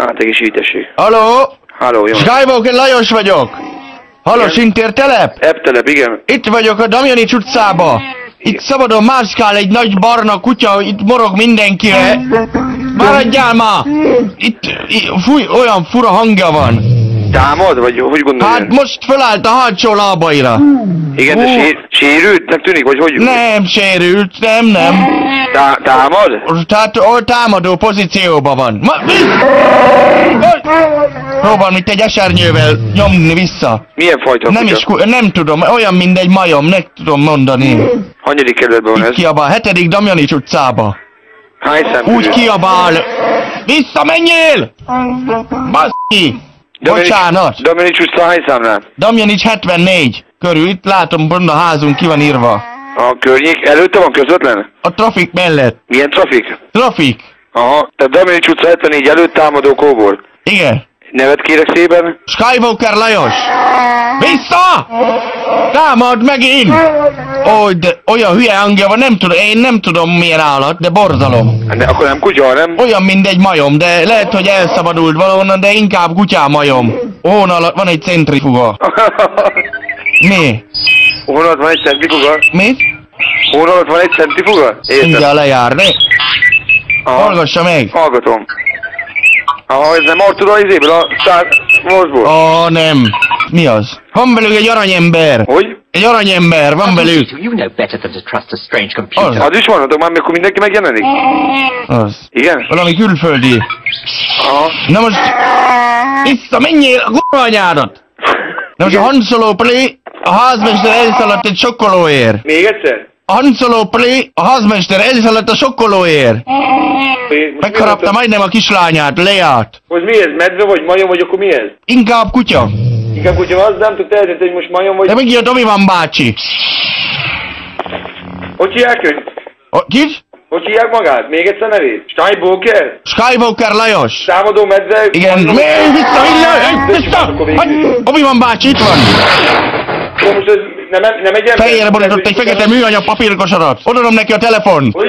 Átegesítesség. Halló? Halló, jó. Skywalker Lajos vagyok. Halló, Sintértelep? Eptelep, igen. Itt vagyok a Damjanics utcába. Itt szabadon mászkál egy nagy barna kutya, itt morog mindenkire. Maradjál már! Fúj, olyan fura hangja van. Támad, vagy hogy gondolod? Hát most fölállt a hátsó lábaira. Igen, de sérültnek tűnik, vagy hogy? Nem sérült, nem. Támad? Tehát támadó pozícióban van. Próbál itt egy esernyővel nyomni vissza. Milyen fajta Nem kutya? nem tudom, olyan mint egy majom, nem tudom mondani. Hanyadik kerületben van Itt ez? kiabál, 7. Damjanics utcába. Hány szem? Úgy kiabál. Visszamenjél! Baszki! Bocsánat! Damjanics utca hány számnál? Damjanics 74 körül, itt látom, pont a házunk ki van írva. A környék előtte van közvetlen? A trafik mellett. Milyen trafik? Trafik? Aha, tehát Damjanics utca 74 előtt támadó kóbor. Igen. Nevet kérek szépen? Skywalker Lajos! Vissza! Támad megint! Ó, de olyan hülye hangja van, én nem tudom milyen állat, de borzalom. De akkor nem kutya, nem? Olyan, mint egy majom, de lehet, hogy elszabadult valahonnan, de inkább kutyámajom. Hón alatt van egy centrifuga. Mi? Hón alatt van egy centrifuga? Mit? Hón alatt van egy centrifuga? Mindjárt lejár, ne? Hallgassa meg! Hallgatom. Aha, ez nem Artur az izéből, a Star Warsból? Nem. Mi az? Van velük egy aranyember. Hogy? Egy aranyember, van velük. You know better than to trust a strange computer. Az is van, már mikor mindenki megjelenik? Az. Igen? Valami külföldi. Aha. Na most... menjél a kurva anyádat! Na most a Han Solo Play, a házmester elszaladt egy sokkolóért. Még egyszer? A Han Solo Play, a házmester elszaladt a sokkolóért. Megharapta majdnem a kislányát, Leát. Most mi ez? Medve vagy majom, vagy akkor mi ez? Inkább kutya. Inkább kutya, az nem tudta eldönteni, hogy most majom vagy... De megjött Obi-Wan bácsi. Hogy hívják őt? Kit? Hogy hívják magát? Még egyszer nevét? Skywalker? Skywalker Lajos. Támadó medve? Igen. Vissza! Obi-Wan bácsi itt van. Most ez nem egy ember? Fejére borított egy fekete műanyag papírkosarat. Odaadom neki a telefon. Hogy?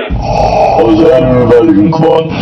Az erő velünk van.